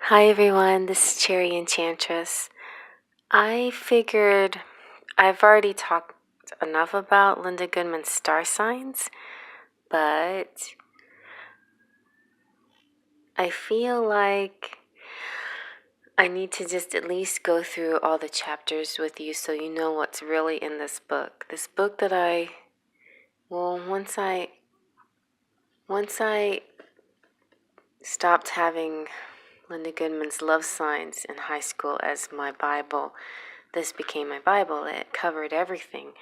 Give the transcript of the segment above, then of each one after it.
Hi everyone, this is Cherry Enchantress. I figured I've already talked enough about Linda Goodman's star signs, but I feel like I need to just at least go through all the chapters with you so you know what's really in this book. This book that once I stopped having Linda Goodman's love signs in high school as my Bible, this became my Bible. It covered everything.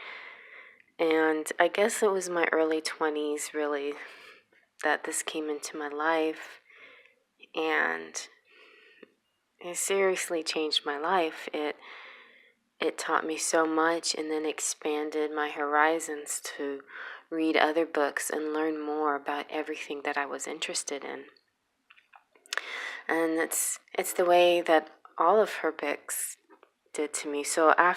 And I guess it was my early 20s, really, that this came into my life. And it seriously changed my life. It taught me so much and then expanded my horizons to read other books and learn more about everything that I was interested in. And it's the way that all of her books did to me. So I'll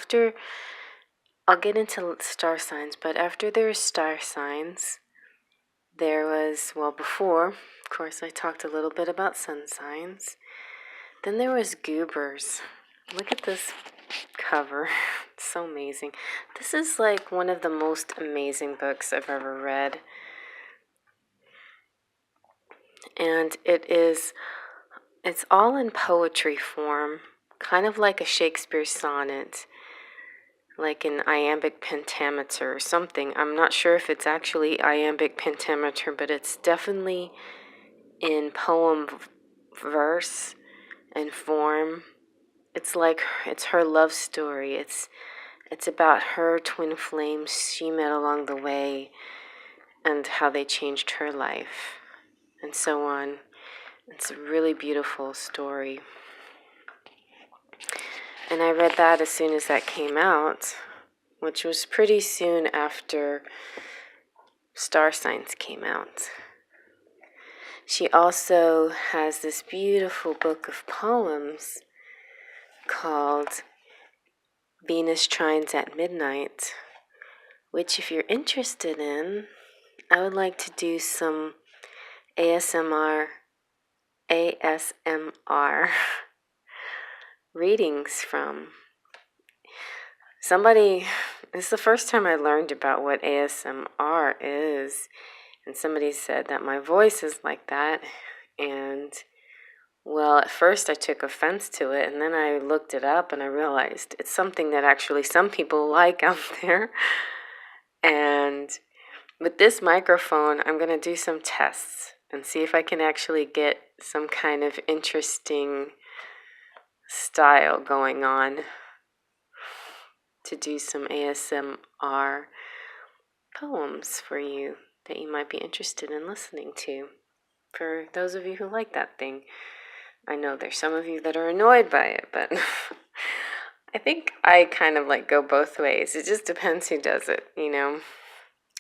get into star signs, but after there's star signs, there was, before, of course, I talked a little bit about sun signs. Then there was goobers. Look at this cover. It's so amazing. This is like one of the most amazing books I've ever read. And it's all in poetry form, kind of like a Shakespeare sonnet, like an iambic pentameter or something. I'm not sure if it's actually iambic pentameter, but it's definitely in poem verse and form. It's her love story. It's about her twin flames she met along the way and how they changed her life and so on. It's a really beautiful story. And I read that as soon as that came out, which was pretty soon after Star Signs came out. She also has this beautiful book of poems called Venus Trines at Midnight, which if you're interested in, I would like to do some ASMR readings from. It's the first time I learned about what ASMR is, and somebody said that my voice is like that, and at first I took offense to it, and then I looked it up and I realized it's something that actually some people like out there. And with this microphone, I'm going to do some tests and see if I can actually get some kind of interesting style going on to do some ASMR poems for you that you might be interested in listening to. For those of you who like that thing. I know there's some of you that are annoyed by it, but I think I kind of go both ways. It just depends who does it, you know.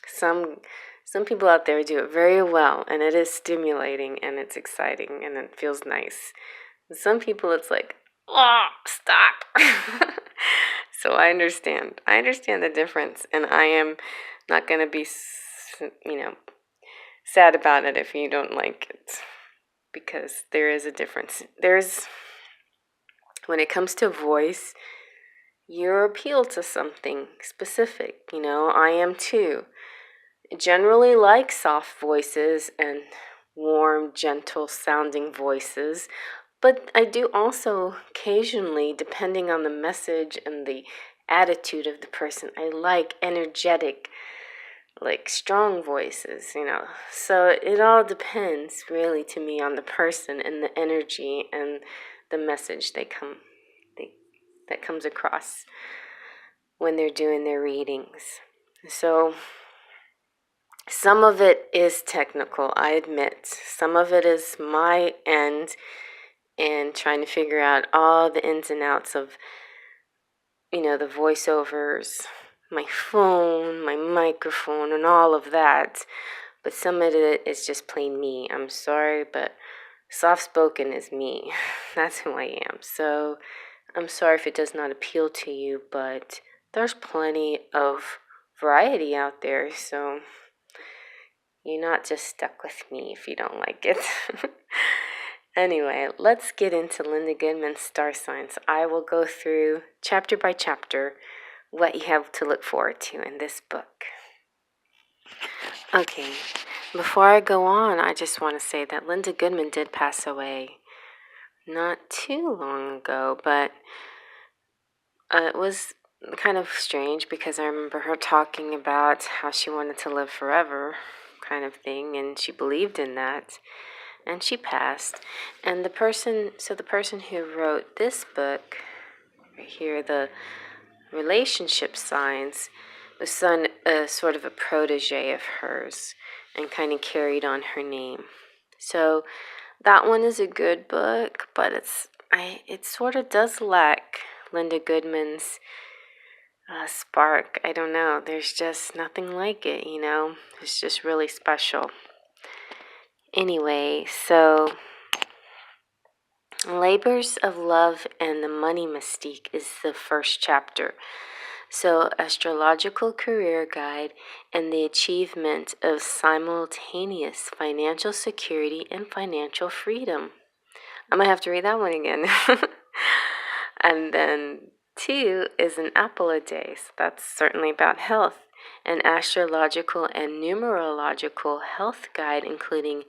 Some people out there do it very well, and it is stimulating, and it's exciting, and it feels nice. And some people, it's like, oh, stop. So I understand. I understand the difference, and I am not going to be, sad about it if you don't like it, because there is a difference. When it comes to voice, you're appealed to something specific. I am too. Generally like soft voices and warm, gentle sounding voices, but I do also occasionally, depending on the message and the attitude of the person, I like energetic, strong voices, So it all depends really to me on the person and the energy and the message that comes across when they're doing their readings. So some of it is technical, I admit. Some of it is my end and trying to figure out all the ins and outs of, the voiceovers, my phone, my microphone, and all of that. But some of it is just plain me. I'm sorry, but soft-spoken is me. That's who I am. So I'm sorry if it does not appeal to you, but there's plenty of variety out there, so you're not just stuck with me if you don't like it. Anyway, let's get into Linda Goodman's star signs. I will go through chapter by chapter what you have to look forward to in this book. Okay, before I go on, I just want to say that Linda Goodman did pass away not too long ago, but it was kind of strange because I remember her talking about how she wanted to live forever, kind of thing, and she believed in that. And she passed. And the person who wrote this book, right here, the relationship signs, was sort of a protege of hers and kind of carried on her name. So that one is a good book, but it sort of does lack Linda Goodman's spark. I don't know. There's just nothing like it, you know? It's just really special. Anyway, so Labors of Love and the Money Mystique is the first chapter. So, Astrological Career Guide and the Achievement of Simultaneous Financial Security and Financial Freedom. I'm going to have to read that one again. And then 2 is an apple a day. So that's certainly about health. An astrological and numerological health guide, including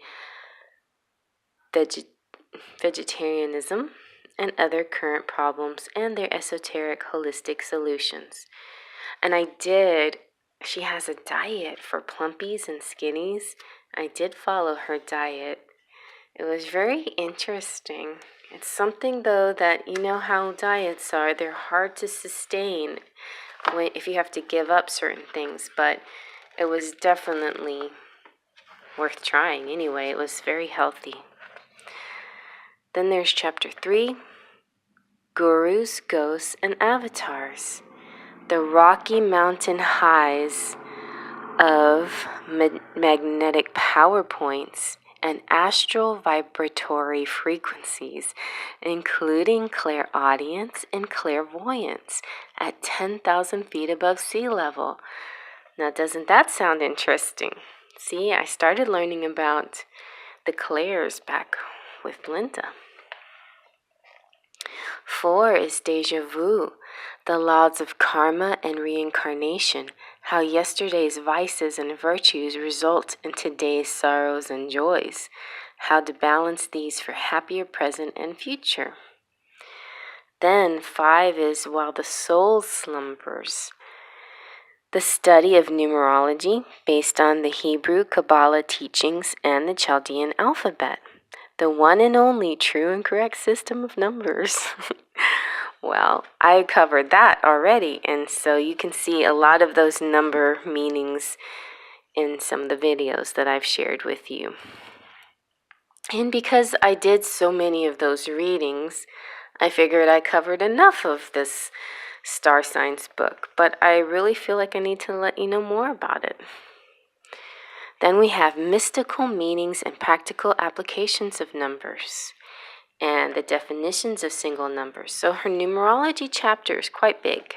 vegetarianism and other current problems and their esoteric holistic solutions. And she has a diet for plumpies and skinnies. I did follow her diet. It was very interesting. It's something, though, that you know how diets are. They're hard to sustain if you have to give up certain things, but it was definitely worth trying anyway. It was very healthy. Then there's chapter 3, Gurus, Ghosts, and Avatars. The Rocky Mountain Highs of Magnetic Power Points and Astral Vibratory Frequencies, including clairaudience and clairvoyance at 10,000 feet above sea level. Now, doesn't that sound interesting? See, I started learning about the clairs back with Linda. 4 is Deja Vu, the laws of karma and reincarnation, how yesterday's vices and virtues result in today's sorrows and joys, how to balance these for happier present and future. Then 5 is While the Soul Slumbers, the study of numerology based on the Hebrew Kabbalah teachings and the Chaldean alphabet. The one and only true and correct system of numbers. Well, I covered that already, and so you can see a lot of those number meanings in some of the videos that I've shared with you. And because I did so many of those readings, I figured I covered enough of this star signs book, but I really feel like I need to let you know more about it. Then we have mystical meanings and practical applications of numbers and the definitions of single numbers. So her numerology chapter is quite big.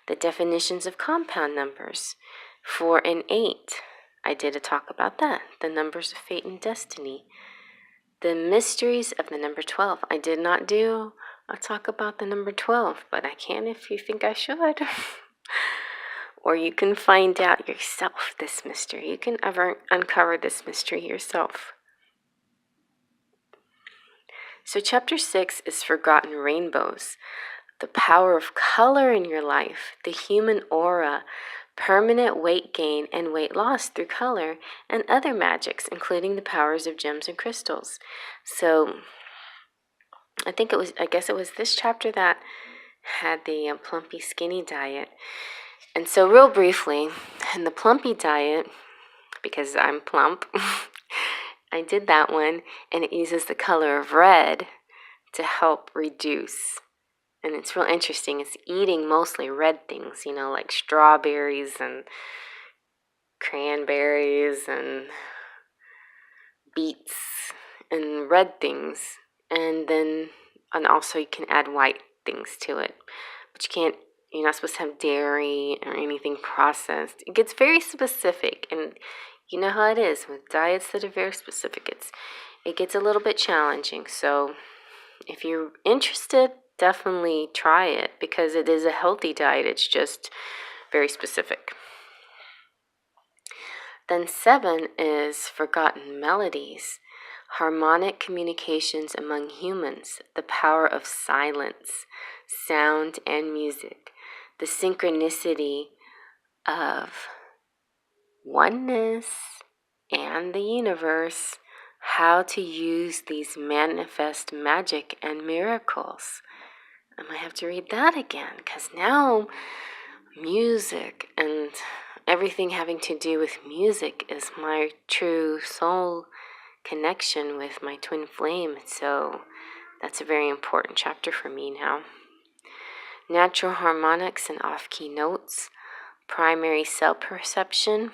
The definitions of compound numbers, 4 and 8. I did a talk about that. The numbers of fate and destiny. The mysteries of the number 12. I did not do a talk about the number 12, but I can if you think I should. Or you can find out yourself this mystery. You can uncover this mystery yourself. So chapter 6 is Forgotten Rainbows, the power of color in your life, the human aura, permanent weight gain and weight loss through color, and other magics, including the powers of gems and crystals. So I guess it was this chapter that had the plumpy skinny diet. And so real briefly, in the plumpy diet, because I'm plump, I did that one, and it uses the color of red to help reduce. And it's real interesting. It's eating mostly red things, like strawberries and cranberries and beets and red things. And also you can add white things to it. But you're not supposed to have dairy or anything processed. It gets very specific, and you know how it is with diets that are very specific. it gets a little bit challenging. So if you're interested, definitely try it because it is a healthy diet. It's just very specific. Then 7 is forgotten melodies, harmonic communications among humans, the power of silence, sound and music, the synchronicity of oneness and the universe, how to use these manifest magic and miracles. I might have to read that again because now music and everything having to do with music is my true soul connection with my twin flame. So that's a very important chapter for me now. Natural harmonics and off-key notes, primary cell perception,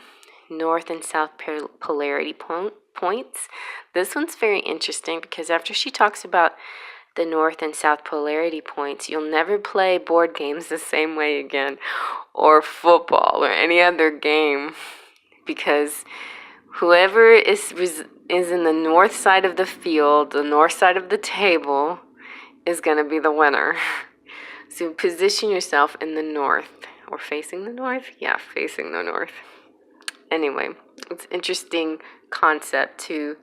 north and south polarity points. This one's very interesting because after she talks about the north and south polarity points, you'll never play board games the same way again, or football, or any other game, because whoever is in the north side of the field, the north side of the table, is going to be the winner. So position yourself in the north, or facing the north. Yeah, facing the north. Anyway, it's an interesting concept to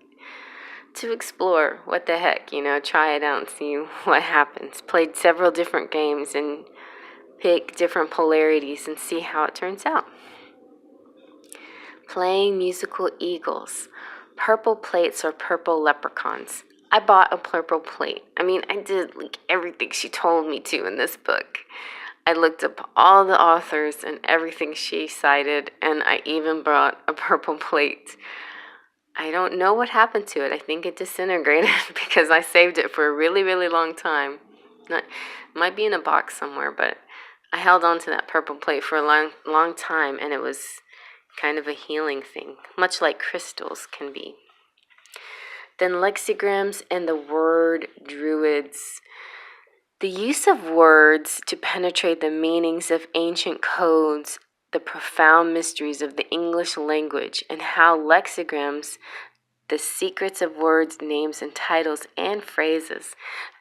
explore. What the heck, try it out and see what happens. Played several different games and pick different polarities and see how it turns out. Playing musical eagles, purple plates or purple leprechauns. I bought a purple plate. I did like everything she told me to in this book. I looked up all the authors and everything she cited, and I even brought a purple plate. I don't know what happened to it. I think it disintegrated because I saved it for a really, really long time. It might be in a box somewhere, but I held on to that purple plate for a long, long time, and it was kind of a healing thing, much like crystals can be. Then lexigrams and the word druids. The use of words to penetrate the meanings of ancient codes, the profound mysteries of the English language, and how lexigrams, the secrets of words, names, and titles, and phrases.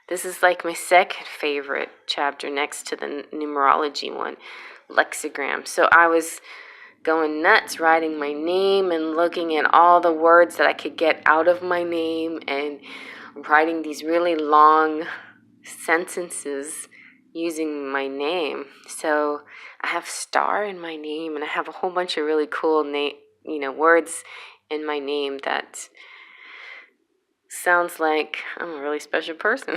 This is like my second favorite chapter next to the numerology one, lexigrams. So I was going nuts writing my name and looking at all the words that I could get out of my name and writing these really long sentences using my name. So I have star in my name, and I have a whole bunch of really cool words in my name that sounds like I'm a really special person.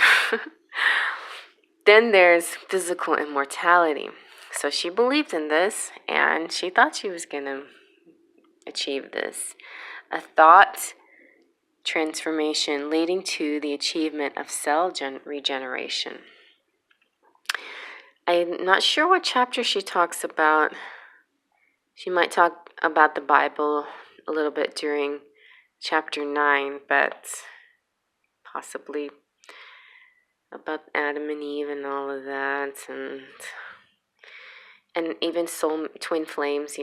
Then there's physical immortality. So she believed in this, and she thought she was going to achieve this. A thought transformation leading to the achievement of cell regeneration. I'm not sure what chapter she talks about. She might talk about the Bible a little bit during chapter 9, but possibly about Adam and Eve and all of that, and even soul twin flames,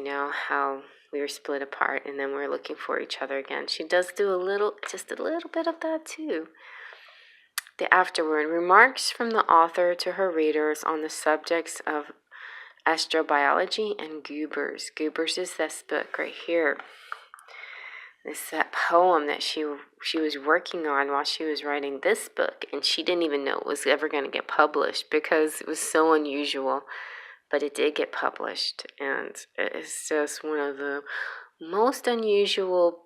how we were split apart and then we're looking for each other again. She does do just a little bit of that too. The afterword, remarks from the author to her readers on the subjects of astrobiology and goobers. Goobers is this book right here. It's that poem that she was working on while she was writing this book, and she didn't even know it was ever going to get published because it was so unusual. But it did get published, and it's just one of the most unusual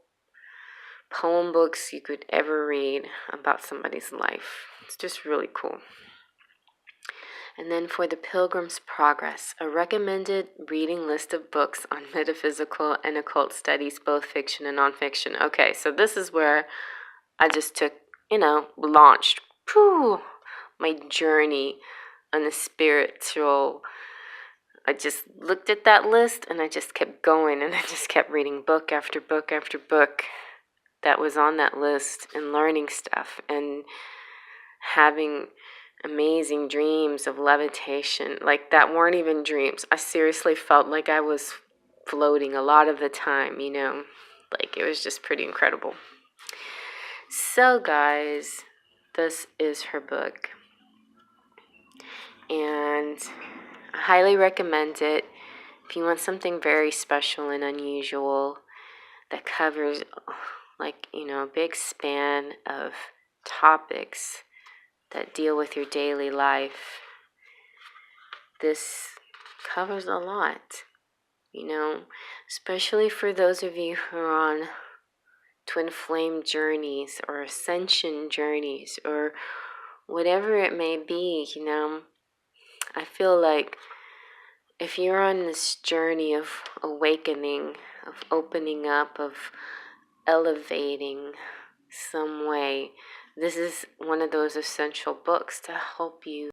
poem books you could ever read about somebody's life. It's just really cool. And then for the Pilgrim's Progress, a recommended reading list of books on metaphysical and occult studies, both fiction and nonfiction. Okay, so this is where I just took, launched my journey on the spiritual. I just looked at that list and I just kept going, and I just kept reading book after book after book that was on that list and learning stuff and having amazing dreams of levitation, like that weren't even dreams. I seriously felt like I was floating a lot of the time, like it was just pretty incredible. So, guys, this is her book, and I highly recommend it if you want something very special and unusual that covers, like, a big span of topics that deal with your daily life. This covers a lot, especially for those of you who are on twin flame journeys or ascension journeys or whatever it may be. I feel like if you're on this journey of awakening, of opening up, of elevating some way, this is one of those essential books to help you